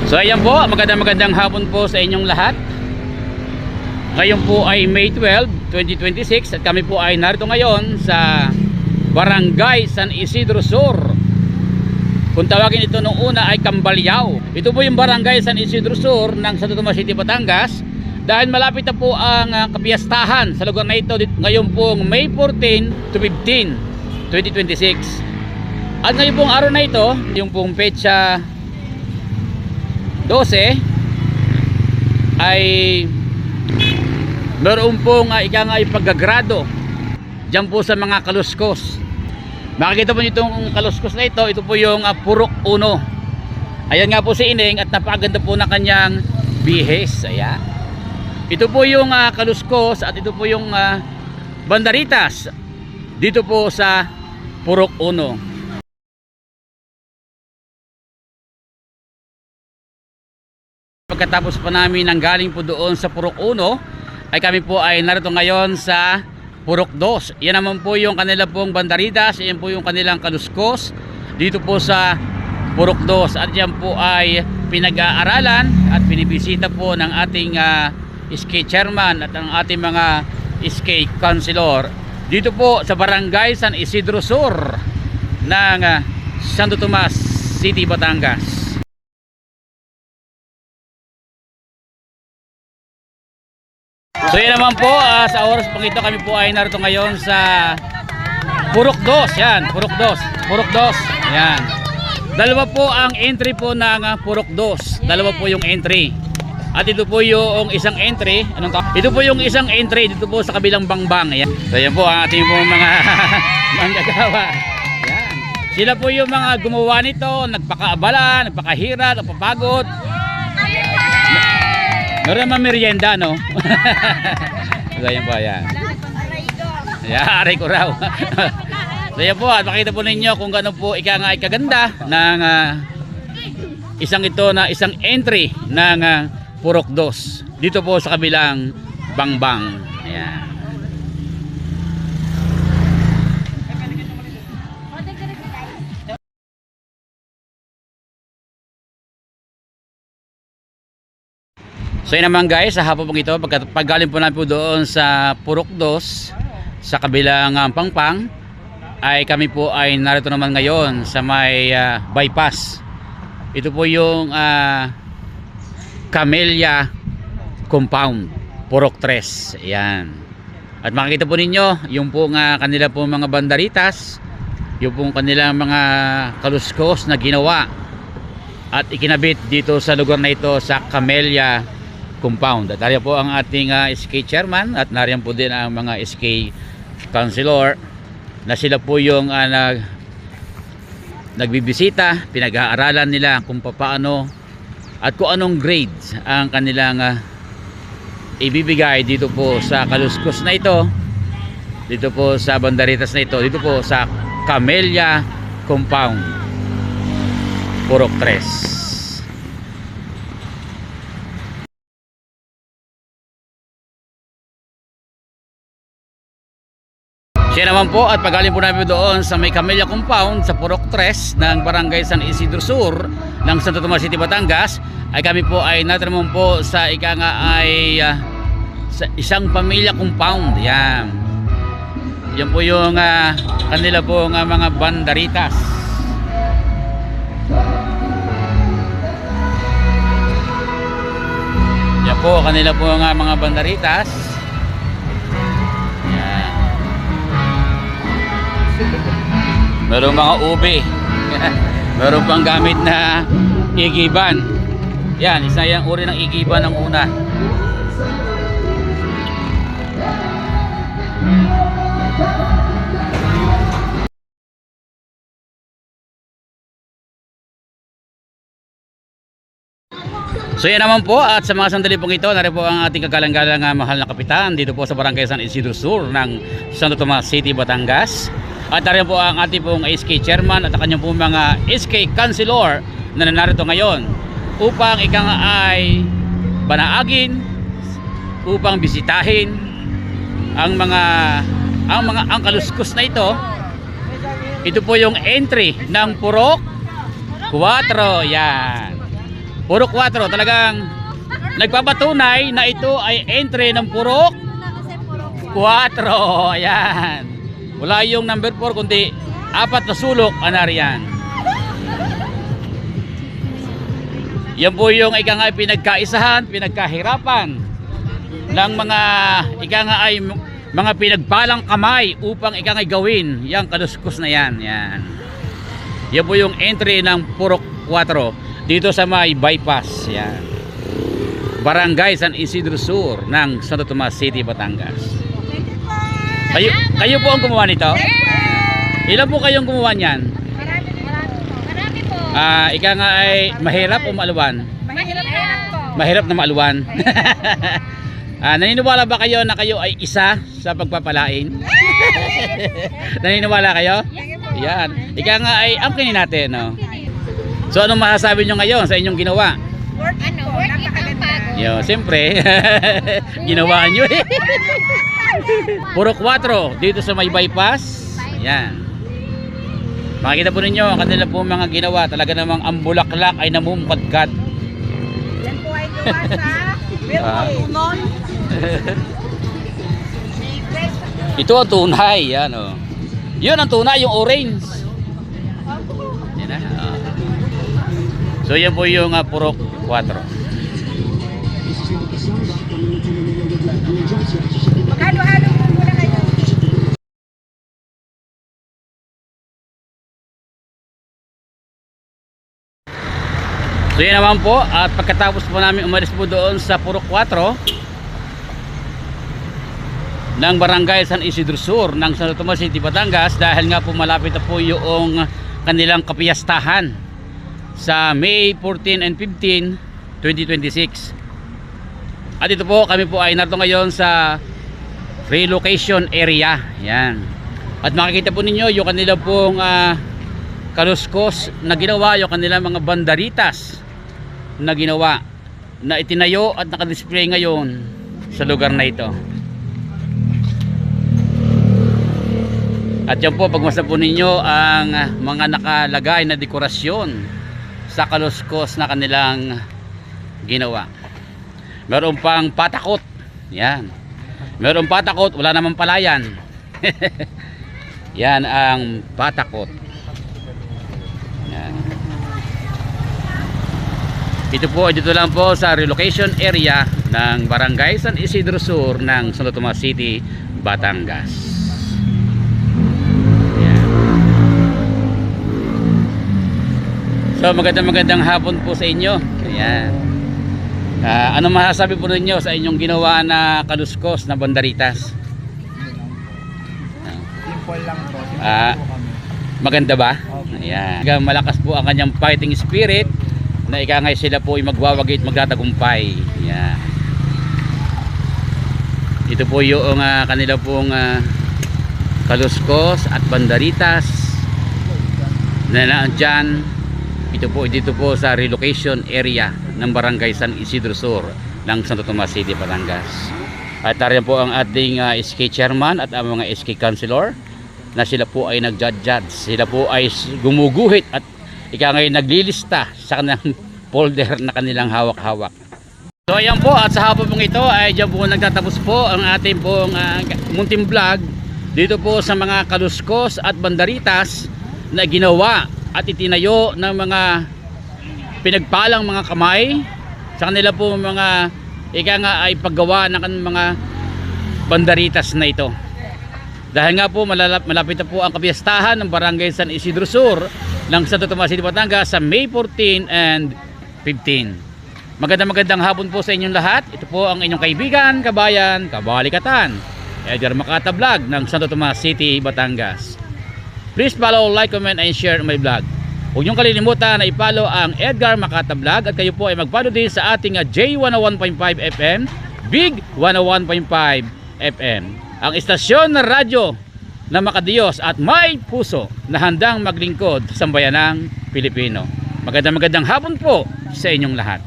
So ayan po, magandang hapon po sa inyong lahat. Ngayon po ay May 12, 2026 at kami po ay narito ngayon sa Barangay San Isidro Sur. Kung tawagin ito nung una ay Cambalyao. Ito po yung Barangay San Isidro Sur ng Santo Tomas City, Batangas. Dahil malapit na po ang kapiyastahan sa lugar na ito ngayon pong May 14 to 15, 2026. At ngayon pong araw na ito, yung pong petsa 12 ay meron pong ipagagrado dyan po sa mga kaluskos. Makikita po nyo itong kaluskos na ito. Ito po yung Purok 1. Ayan nga po si Ining at napakaganda po na kanyang bihes. Ayan. Ito po yung kaluskos at ito po yung bandaritas dito po sa Purok 1. Pagkatapos pa namin nanggaling po doon sa Purok 1 ay kami po ay narito ngayon sa Purok 2. Yan naman po yung kanila pong bandaritas. Yan po yung kanilang kaluskos dito po sa Purok 2. At yan po ay pinag-aaralan at binibisita po ng ating SK chairman at ang ating mga SK councilor dito po sa Barangay San Isidro Sur ng Santo Tomas City, Batangas. So yan naman po, sa oras pang ito kami po ay narito ngayon sa Purok 2. Yan, Purok 2. Purok 2. Yan. Dalawa po ang entry po ng Purok 2. Dalawa po yung entry. At ito po yung isang entry. Ito po yung isang entry dito po sa kabilang bangbang. Yan. So yan po ang ating po mga manggagawa. Yan. Sila po yung mga gumawa nito, nagpakaabala, nagpakahirap, nagpapagod. Meron naman merienda, no? So yan po, yan. Yan, aray ko raw. So yan po, at makita po ninyo kung gano'n po ikaganda ng isang entry ng Purok 2 dito po sa kabilang bangbang. Ayan. So yun naman guys, sa hapon po ito, paggaling po namin po doon sa Purok 2 sa kabilang Pangpang, ay kami po ay narito naman ngayon sa may bypass. Ito po yung Camellia Compound, Purok 3. Ayan. At makikita po ninyo yung po kanila po mga bandaritas, yung po kanila mga kaluskos na ginawa at ikinabit dito sa lugar na ito sa Camellia Compound. At nariyan po ang ating SK chairman at nariyan po din ang mga SK councilor na sila po yung nagbibisita, pinag-aaralan nila kung paano at kung anong grades ang kanilang ibibigay dito po sa kaluskos na ito, dito po sa bandaritas na ito, dito po sa Camellia Compound, Purok 3. Siya naman po, at pagaling po namin doon sa may Camellia Compound sa Purok 3 ng Barangay San Isidro Sur ng Santo Tomas City, Batangas, ay kami po ay natraman po sa sa isang pamilya compound. Yan. Yan po yung kanila po mga bandaritas. Yan po kanila po mga bandaritas. Meron mga ube. Meron pang gamit na igiban. Yan, isa yung uri ng igiban ng una. So yan naman po, at sa mga sandali pong ito, nari po ang ating kagalang-galang mahal na kapitan dito po sa Barangay San Isidro Sur ng Santo Tomas City, Batangas. At nari po ang ating pong SK chairman at ang kanyang pong mga SK councilor na narito ngayon upang ay banaagin, upang bisitahin ang kaluskos na ito. Ito po yung entry ng Purok 4. Yan. Purok 4, talagang nagpapatunay na ito ay entry ng Purok 4. Ayan. Wala yung number 4 kundi 4 na sulok ang nariyan. Yan po yung ika nga pinagkaisahan, pinagkahirapan ng mga ika nga ay mga pinagpalang kamay upang ika nga gawin yung kaluskos na yan. Yan. Yan po yung entry ng Purok 4 dito sa may bypass. Yan. Barangay San Isidro Sur ng Santo Tomas City, Batangas. Kayo po ang gumawa nito? Ilan po kayong gumawa niyan? Marami po. Ika nga ay mahirap o maaluwan? Mahirap na maaluwan. Naniniwala ba kayo na kayo ay isa sa pagpapalain? Naniniwala kayo? Yan. Ika nga ay angkinin natin, no? So anong masasabi nyo ngayon sa inyong ginawa? Worth it ang pagod. Yo, siyempre. Ginawa nyo eh. Purok 4 dito sa may bypass. Ayan. Makikita po ninyo ang kanila po mga ginawa. Talaga namang ang bulaklak ay namumukadkad. Yan po ay gawa sa Wilson. Ito ang tunay. Yan, oh. Yun ang tunay, yung orange. Yan na. So yan po yung Purok 4. Maghalo-halo mo muna kayo. So yan naman po, at pagkatapos po namin umalis po doon sa Purok 4 ng Barangay San Isidro Sur ng Santo Tomas City, Batangas, dahil nga po malapit na po yung kanilang kapiyastahan sa May 14 and 15, 2026. At ito po, kami po ay narito ngayon sa relocation area. Yan. At makikita po ninyo yung kanila pong kaluskos na ginawa, yung kanila mga bandaritas na ginawa, na itinayo at nakadisplay ngayon sa lugar na ito. At yan po, pagmasa po ninyo ang mga nakalagay na dekorasyon sa kaluskos na kanilang ginawa. Meron pang patakot. Yan. Meron patakot, wala namang palayan. Yan ang patakot. Yan. Ito po, dito lang po sa relocation area ng Barangay San Isidro Sur ng Santo Tomas City, Batangas. Yan. So magandang hapon po sa inyo. Ayan. Ano masasabi po ninyo sa inyong ginawa na kaluskos na bandaritas? Simple lang po. Maganda ba? Ayan. Malakas po ang kanyang fighting spirit na ikangay sila po ay magwawagi at magtatagumpay. Ayan. Ito po yung kanila pong kaluskos at bandaritas na naandyan. Ito po, dito po sa relocation area ng Barangay San Isidro Sur ng Santo Tomas City, Batangas. At nariyan po ang ating SK chairman at ang mga SK councilor na sila po ay nag-judge. Sila po ay gumuguhit at ikangay naglilista sa kanilang folder na kanilang hawak-hawak. So ayan po, at sa hapon pong ito ay dyan po nagtatapos po ang ating pong munting vlog dito po sa mga kaluskos at bandaritas na ginawa at itinayo ng mga pinagpalang mga kamay sa kanila po mga ika nga ay paggawa ng mga bandaritas na ito. Dahil nga po malapit na po ang kapiyastahan ng Barangay San Isidro Sur ng Santo Tomas City, Batangas sa May 14 and 15. Magandang hapon po sa inyong lahat. Ito po ang inyong kaibigan, kabayan, kabalikatan, Edgar Makata Vlog ng Santo Tomas City, Batangas. Please follow, like, comment, and share my vlog. Huwag niyong kalilimutan na i-follow ang Edgar Makata Vlog at kayo po ay mag-follow din sa ating J101.5 FM, Big 101.5 FM. Ang istasyon na radyo na makadiyos at may puso na handang maglingkod sa sambayanang Pilipino. Magandang hapon po sa inyong lahat.